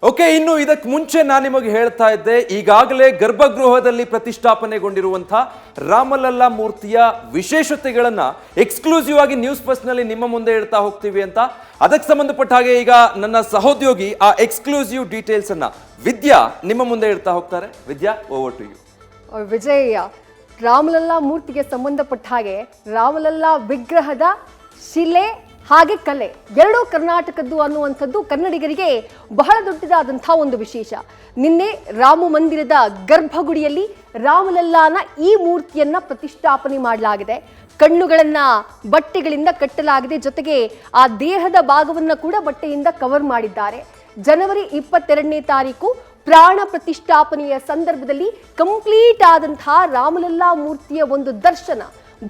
Okay, ಇನ್ನು ಇದಕ್ಕೆ ಮುಂಚೆ ನಾನು ನಿಮಗೆ ಹೇಳ್ತಾ ಇದ್ದೆ, ಈಗಾಗಲೇ ಗರ್ಭಗೃಹದಲ್ಲಿ ಪ್ರತಿಷ್ಠಾಪನೆಗೊಂಡಿರುವಂತಹ ರಾಮಲಲ್ಲಾ ಮೂರ್ತಿಯ ವಿಶೇಷತೆಗಳನ್ನ ಎಕ್ಸ್ಕ್ಲೂಸಿವ್ ಆಗಿ ನ್ಯೂಸ್ ಫಸ್ಟ್ ನಲ್ಲಿ ನಿಮ್ಮ ಮುಂದೆ ಹೇಳ್ತಾ ಹೋಗ್ತೀವಿ ಅಂತ. ಅದಕ್ಕೆ ಸಂಬಂಧಪಟ್ಟ ಹಾಗೆ ಈಗ ನನ್ನ ಸಹೋದ್ಯೋಗಿ ಆ ಎಕ್ಸ್ಕ್ಲೂಸಿವ್ ಡೀಟೇಲ್ಸ್ ಅನ್ನ ವಿದ್ಯಾ ನಿಮ್ಮ ಮುಂದೆ ಹೇಳ್ತಾ ಹೋಗ್ತಾರೆ. Vidya, over to you. Vijay, Ramlalla ಮೂರ್ತಿಗೆ ಸಂಬಂಧಪಟ್ಟ ಹಾಗೆ ರಾಮಲಲ್ಲಾ ವಿಗ್ರಹದ ಶಿಲೆ ಹಾಗೆ ಕಲೆ ಎರಡೂ ಕರ್ನಾಟಕದ್ದು ಅನ್ನುವಂಥದ್ದು ಕನ್ನಡಿಗರಿಗೆ ಬಹಳ ದೊಡ್ಡದಾದಂಥ ಒಂದು ವಿಶೇಷ. ನಿನ್ನೆ ರಾಮ ಮಂದಿರದ ಗರ್ಭಗುಡಿಯಲ್ಲಿ ರಾಮಲಲ್ಲಾನ ಈ ಮೂರ್ತಿಯನ್ನ ಪ್ರತಿಷ್ಠಾಪನೆ ಮಾಡಲಾಗಿದೆ. ಕಣ್ಣುಗಳನ್ನ ಬಟ್ಟೆಗಳಿಂದ ಕಟ್ಟಲಾಗಿದೆ, ಜೊತೆಗೆ ಆ ದೇಹದ ಭಾಗವನ್ನ ಕೂಡ ಬಟ್ಟೆಯಿಂದ ಕವರ್ ಮಾಡಿದ್ದಾರೆ. ಜನವರಿ 22ನೇ ತಾರೀಕು ಪ್ರಾಣ ಪ್ರತಿಷ್ಠಾಪನೆಯ ಸಂದರ್ಭದಲ್ಲಿ ಕಂಪ್ಲೀಟ್ ಆದಂತಹ ರಾಮಲಲ್ಲಾ ಮೂರ್ತಿಯ ಒಂದು ದರ್ಶನ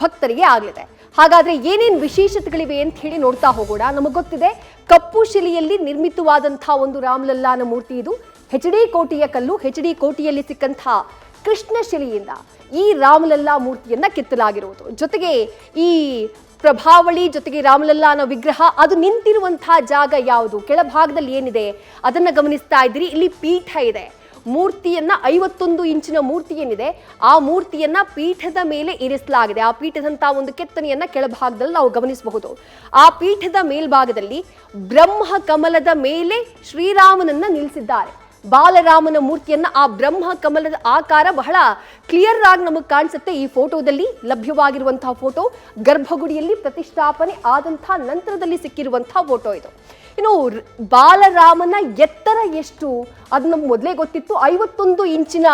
ಭಕ್ತರಿಗೆ ಆಗಲಿದೆ. ಹಾಗಾದ್ರೆ ಏನೇನು ವಿಶೇಷತೆಗಳಿವೆ ಅಂತ ಹೇಳಿ ನೋಡ್ತಾ ಹೋಗೋಣ. ನಮಗೆ ಗೊತ್ತಿದೆ, ಕಪ್ಪು ಶಿಲೆಯಲ್ಲಿ ನಿರ್ಮಿತವಾದಂತಹ ಒಂದು ರಾಮಲಲ್ಲಾನ ಮೂರ್ತಿ ಇದು. HD ಕೋಟೆಯ ಕಲ್ಲು, HD ಕೋಟೆಯಲ್ಲಿ ಸಿಕ್ಕಂತಹ ಕೃಷ್ಣ ಶಿಲೆಯಿಂದ ಈ ರಾಮಲಲ್ಲಾ ಮೂರ್ತಿಯನ್ನ ಕೆತ್ತಲಾಗಿರುವುದು. ಜೊತೆಗೆ ಈ ಪ್ರಭಾವಳಿ ಜೊತೆಗೆ ರಾಮಲಲ್ಲಾನ ವಿಗ್ರಹ ಅದು ನಿಂತಿರುವಂತಹ ಜಾಗ ಯಾವುದು, ಕೆಳಭಾಗದಲ್ಲಿ ಏನಿದೆ ಅದನ್ನ ಗಮನಿಸ್ತಾ ಇದ್ದೀರಿ. ಇಲ್ಲಿ ಪೀಠ ಇದೆ. ಮೂರ್ತಿಯನ್ನ 51 ಇಂಚಿನ ಮೂರ್ತಿ ಏನಿದೆ ಆ ಮೂರ್ತಿಯನ್ನ ಪೀಠದ ಮೇಲೆ ಇರಿಸಲಾಗಿದೆ. ಆ ಪೀಠದಂತ ಒಂದು ಕೆತ್ತನೆಯನ್ನ ಕೆಳಭಾಗದಲ್ಲಿ ನಾವು ಗಮನಿಸಬಹುದು. ಆ ಪೀಠದ ಮೇಲ್ಭಾಗದಲ್ಲಿ ಬ್ರಹ್ಮ ಕಮಲದ ಮೇಲೆ ಶ್ರೀರಾಮನನ್ನ ನಿಲ್ಲಿಸಿದ್ದಾರೆ. ಬಾಲರಾಮನ ಮೂರ್ತಿಯನ್ನ ಆ ಬ್ರಹ್ಮ ಕಮಲದ ಆಕಾರ ಬಹಳ ಕ್ಲಿಯರ್ ಆಗಿ ನಮಗೆ ಕಾಣಿಸುತ್ತೆ. ಈ ಫೋಟೋದಲ್ಲಿ ಲಭ್ಯವಾಗಿರುವಂತಹ ಫೋಟೋ ಗರ್ಭಗುಡಿಯಲ್ಲಿ ಪ್ರತಿಷ್ಠಾಪನೆ ಆದಂತಹ ನಂತರದಲ್ಲಿ ಸಿಕ್ಕಿರುವಂತಹ ಫೋಟೋ ಇದು. ಇನ್ನು ಬಾಲರಾಮನ ಎತ್ತರ ಎಷ್ಟು ಅದು ನಮ್ಗೆ ಮೊದಲೇ ಗೊತ್ತಿತ್ತು. 51 ಇಂಚಿನ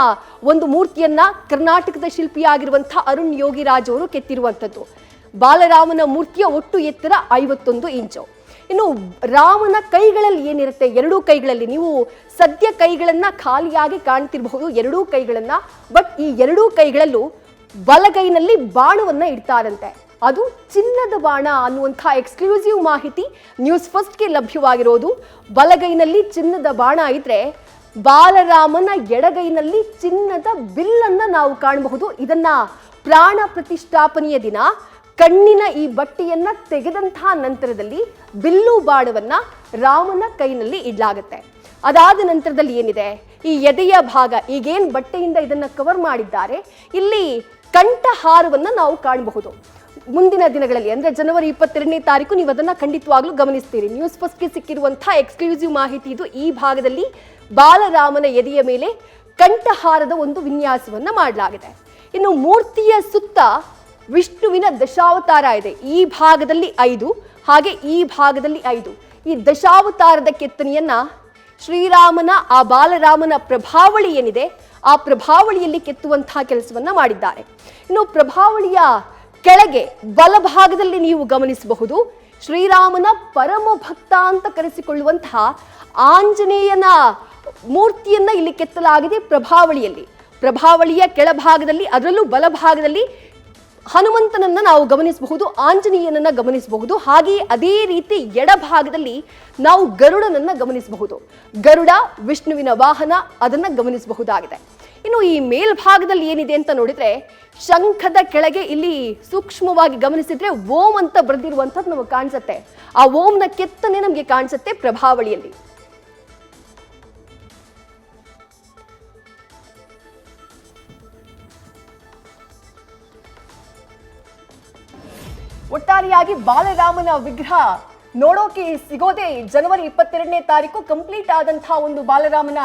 ಒಂದು ಮೂರ್ತಿಯನ್ನ ಕರ್ನಾಟಕದ ಶಿಲ್ಪಿಯಾಗಿರುವಂತಹ ಅರುಣ್ ಯೋಗಿರಾಜ್ ಅವರು ಕೆತ್ತಿರುವಂಥದ್ದು. ಬಾಲರಾಮನ ಮೂರ್ತಿಯ ಒಟ್ಟು ಎತ್ತರ 51 ಇಂಚು. ಇನ್ನು ರಾಮನ ಕೈಗಳಲ್ಲಿ ಏನಿರುತ್ತೆ, ಎರಡೂ ಕೈಗಳಲ್ಲಿ ನೀವು ಸದ್ಯ ಕೈಗಳನ್ನ ಖಾಲಿಯಾಗಿ ಕಾಣ್ತಿರಬಹುದು, ಎರಡೂ ಕೈಗಳನ್ನ. ಬಟ್ ಈ ಎರಡೂ ಕೈಗಳಲ್ಲೂ ಬಲಗೈನಲ್ಲಿ ಬಾಣವನ್ನ ಇಡ್ತಾರಂತೆ. ಅದು ಚಿನ್ನದ ಬಾಣ ಅನ್ನುವಂಥ ಎಕ್ಸ್ಕ್ಲೂಸಿವ್ ಮಾಹಿತಿ ನ್ಯೂಸ್ ಫಸ್ಟ್ಗೆ ಲಭ್ಯವಾಗಿರೋದು. ಬಲಗೈನಲ್ಲಿ ಚಿನ್ನದ ಬಾಣ ಇದ್ರೆ ಬಾಲರಾಮನ ಎಡಗೈನಲ್ಲಿ ಚಿನ್ನದ ಬಿಲ್ಲನ್ನ ನಾವು ಕಾಣಬಹುದು. ಇದನ್ನ ಪ್ರಾಣ ಪ್ರತಿಷ್ಠಾಪನೆಯ ದಿನ ಕಣ್ಣಿನ ಈ ಬಟ್ಟೆಯನ್ನ ತೆಗೆದಂತಹ ನಂತರದಲ್ಲಿ ಬಿಲ್ಲು ಬಾಣವನ್ನ ರಾಮನ ಕೈನಲ್ಲಿ ಇಡ್ಲಾಗುತ್ತೆ. ಅದಾದ ನಂತರದಲ್ಲಿ ಏನಿದೆ, ಈ ಎದೆಯ ಭಾಗ ಈಗೇನ್ ಬಟ್ಟೆಯಿಂದ ಇದನ್ನ ಕವರ್ ಮಾಡಿದ್ದಾರೆ, ಇಲ್ಲಿ ಕಂಠಹಾರವನ್ನ ನಾವು ಕಾಣಬಹುದು. ಮುಂದಿನ ದಿನಗಳಲ್ಲಿ ಅಂದ್ರೆ ಜನವರಿ 22ನೇ ತಾರೀಕು ನೀವು ಅದನ್ನ ಖಂಡಿತವಾಗ್ಲೂ ಗಮನಿಸ್ತೀರಿ. ನ್ಯೂಸ್ ಫಸ್ಟ್ಗೆ ಸಿಕ್ಕಿರುವಂತಹ ಎಕ್ಸ್ಕ್ಲೂಸಿವ್ ಮಾಹಿತಿ ಇದು. ಈ ಭಾಗದಲ್ಲಿ ಬಾಲರಾಮನ ಎದೆಯ ಮೇಲೆ ಕಂಠಹಾರದ ಒಂದು ವಿನ್ಯಾಸವನ್ನ ಮಾಡಲಾಗಿದೆ. ಇನ್ನು ಮೂರ್ತಿಯ ಸುತ್ತ ವಿಷ್ಣುವಿನ ದಶಾವತಾರ ಇದೆ. ಈ ಭಾಗದಲ್ಲಿ 5 ಹಾಗೆ ಈ ಭಾಗದಲ್ಲಿ 5. ಈ ದಶಾವತಾರದ ಕೆತ್ತನೆಯನ್ನ ಶ್ರೀರಾಮನ ಆ ಬಾಲರಾಮನ ಪ್ರಭಾವಳಿ ಏನಿದೆ ಆ ಪ್ರಭಾವಳಿಯಲ್ಲಿ ಕೆತ್ತುವಂತಹ ಕೆಲಸವನ್ನ ಮಾಡಿದ್ದಾರೆ. ಇನ್ನು ಪ್ರಭಾವಳಿಯ ಕೆಳಗೆ ಬಲಭಾಗದಲ್ಲಿ ನೀವು ಗಮನಿಸಬಹುದು, ಶ್ರೀರಾಮನ ಪರಮ ಭಕ್ತ ಅಂತ ಕರೆಸಿಕೊಳ್ಳುವಂತಹ ಆಂಜನೇಯನ ಮೂರ್ತಿಯನ್ನ ಇಲ್ಲಿ ಕೆತ್ತಲಾಗಿದೆ. ಪ್ರಭಾವಳಿಯ ಕೆಳಭಾಗದಲ್ಲಿ ಅದರಲ್ಲೂ ಬಲಭಾಗದಲ್ಲಿ ಹನುಮಂತನನ್ನ ನಾವು ಗಮನಿಸಬಹುದು, ಆಂಜನೇಯನನ್ನ ಗಮನಿಸಬಹುದು. ಹಾಗೆಯೇ ಅದೇ ರೀತಿ ಎಡಭಾಗದಲ್ಲಿ ನಾವು ಗರುಡನನ್ನ ಗಮನಿಸಬಹುದು. ಗರುಡ ವಿಷ್ಣುವಿನ ವಾಹನ, ಅದನ್ನ ಗಮನಿಸಬಹುದಾಗಿದೆ. ಇನ್ನು ಈ ಮೇಲ್ಭಾಗದಲ್ಲಿ ಏನಿದೆ ಅಂತ ನೋಡಿದ್ರೆ, ಶಂಖದ ಕೆಳಗೆ ಇಲ್ಲಿ ಸೂಕ್ಷ್ಮವಾಗಿ ಗಮನಿಸಿದ್ರೆ ಓಂ ಅಂತ ಬರೆದಿರುವಂಥದ್ದು ನಮಗೆ ಕಾಣಿಸುತ್ತೆ. ಆ ಓಂನ ಕೆತ್ತನೆ ನಮಗೆ ಕಾಣಿಸುತ್ತೆ ಪ್ರಭಾವಳಿಯಲ್ಲಿ. ಒಟ್ಟಾರೆಯಾಗಿ ಬಾಲರಾಮನ ವಿಗ್ರಹ ನೋಡೋಕೆ ಸಿಗೋದೇ ಜನವರಿ 22ನೇ ತಾರೀಕು ಕಂಪ್ಲೀಟ್ ಆದಂತಹ ಒಂದು ಬಾಲರಾಮನ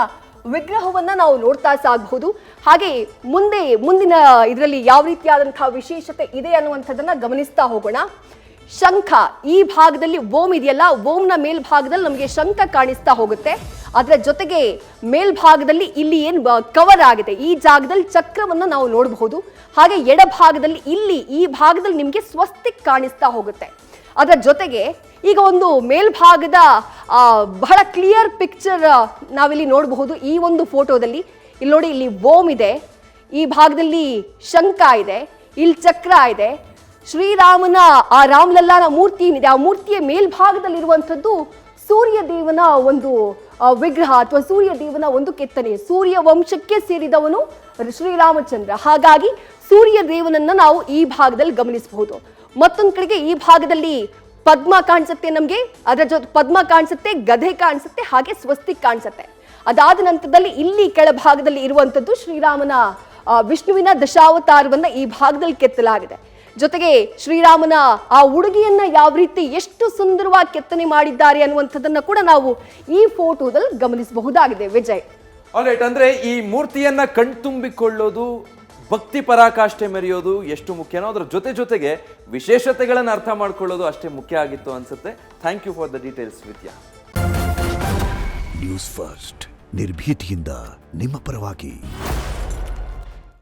ವಿಗ್ರಹವನ್ನ ನಾವು ನೋಡ್ತಾ ಸಾಗಬಹುದು. ಹಾಗೆ ಮುಂದಿನ ಇದರಲ್ಲಿ ಯಾವ ರೀತಿಯಾದಂತಹ ವಿಶೇಷತೆ ಇದೆ ಅನ್ನುವಂಥದ್ದನ್ನ ಗಮನಿಸ್ತಾ ಹೋಗೋಣ. ಶಂಖ ಈ ಭಾಗದಲ್ಲಿ ಓಂ ಇದೆಯಲ್ಲ, ಓಂನ ಮೇಲ್ಭಾಗದಲ್ಲಿ ನಮಗೆ ಶಂಖ ಕಾಣಿಸ್ತಾ ಹೋಗುತ್ತೆ. ಅದರ ಜೊತೆಗೆ ಮೇಲ್ಭಾಗದಲ್ಲಿ ಇಲ್ಲಿ ಏನು ಕವರ್ ಆಗಿದೆ ಈ ಜಾಗದಲ್ಲಿ ಚಕ್ರವನ್ನ ನಾವು ನೋಡಬಹುದು. ಹಾಗೆ ಎಡಭಾಗದಲ್ಲಿ ಈ ಭಾಗದಲ್ಲಿ ನಿಮಗೆ ಸ್ವಸ್ತಿಕ್ ಕಾಣಿಸ್ತಾ ಹೋಗುತ್ತೆ. ಅದರ ಜೊತೆಗೆ ಈಗ ಒಂದು ಮೇಲ್ಭಾಗದ ಬಹಳ ಕ್ಲಿಯರ್ ಪಿಕ್ಚರ್ ನಾವಿಲ್ಲಿ ನೋಡಬಹುದು. ಈ ಒಂದು ಫೋಟೋದಲ್ಲಿ ಇಲ್ಲಿ ನೋಡಿ, ಇಲ್ಲಿ ಓಂ ಇದೆ, ಈ ಭಾಗದಲ್ಲಿ ಶಂಖ ಇದೆ, ಇಲ್ಲಿ ಚಕ್ರ ಇದೆ. ಶ್ರೀರಾಮನ ಆ ರಾಮಲಲ್ಲಾನ ಮೂರ್ತಿ ಏನಿದೆ ಆ ಮೂರ್ತಿಯ ಮೇಲ್ಭಾಗದಲ್ಲಿರುವಂಥದ್ದು ಸೂರ್ಯದೇವನ ಒಂದು ವಿಗ್ರಹ ಅಥವಾ ಸೂರ್ಯದೇವನ ಒಂದು ಕೆತ್ತನೆ. ಸೂರ್ಯ ವಂಶಕ್ಕೆ ಸೇರಿದವನು ಶ್ರೀರಾಮಚಂದ್ರ, ಹಾಗಾಗಿ ಸೂರ್ಯದೇವನನ್ನ ನಾವು ಈ ಭಾಗದಲ್ಲಿ ಗಮನಿಸಬಹುದು. ಮತ್ತೊಂದು ಕಡೆಗೆ ಈ ಭಾಗದಲ್ಲಿ ಪದ್ಮ ಕಾಣಿಸುತ್ತೆ, ನಮಗೆ ಅದರ ಜೊತೆ ಪದ್ಮ ಕಾಣಿಸುತ್ತೆ, ಗದೆ ಕಾಣಿಸುತ್ತೆ, ಹಾಗೆ ಸ್ವಸ್ತಿಕ್ ಕಾಣಿಸುತ್ತೆ. ಅದಾದ ನಂತರದಲ್ಲಿ ಇಲ್ಲಿ ಕೆಳಭಾಗದಲ್ಲಿ ಇರುವಂತದ್ದು ಶ್ರೀರಾಮನ ವಿಷ್ಣುವಿನ ದಶಾವತಾರವನ್ನ ಈ ಭಾಗದಲ್ಲಿ ಕೆತ್ತಲಾಗಿದೆ. ಜೊತೆಗೆ ಶ್ರೀರಾಮನ ಆ ಉಡುಗೆಯನ್ನ ಯಾವ ರೀತಿ ಎಷ್ಟು ಸುಂದರವಾಗಿ ಕೆತ್ತನೆ ಮಾಡಿದ್ದಾರೆ ಅನ್ನುವಂಥದ್ದನ್ನ ಕೂಡ ನಾವು ಈ ಫೋಟೋದಲ್ಲಿ ಗಮನಿಸಬಹುದಾಗಿದೆ. ವಿಜಯ್, ಆಲ್ರೈಟ್, ಅಂದ್ರೆ ಈ ಮೂರ್ತಿಯನ್ನ ಕಣ್ತುಂಬಿಕೊಳ್ಳೋದು, ಭಕ್ತಿ ಪರಾಕಾಷ್ಠೆ ಮೆರೆಯೋದು ಎಷ್ಟು ಮುಖ್ಯನೋ ಅದರ ಜೊತೆಗೆ ವಿಶೇಷತೆಗಳನ್ನು ಅರ್ಥ ಮಾಡ್ಕೊಳ್ಳೋದು ಅಷ್ಟೇ ಮುಖ್ಯ ಆಗಿತ್ತು ಅನ್ಸುತ್ತೆ. Thank you for the details Vidya. News first ನಿರ್ಭೀತಿಯಿಂದ ನಿಮ್ಮ ಪರವಾಗಿ.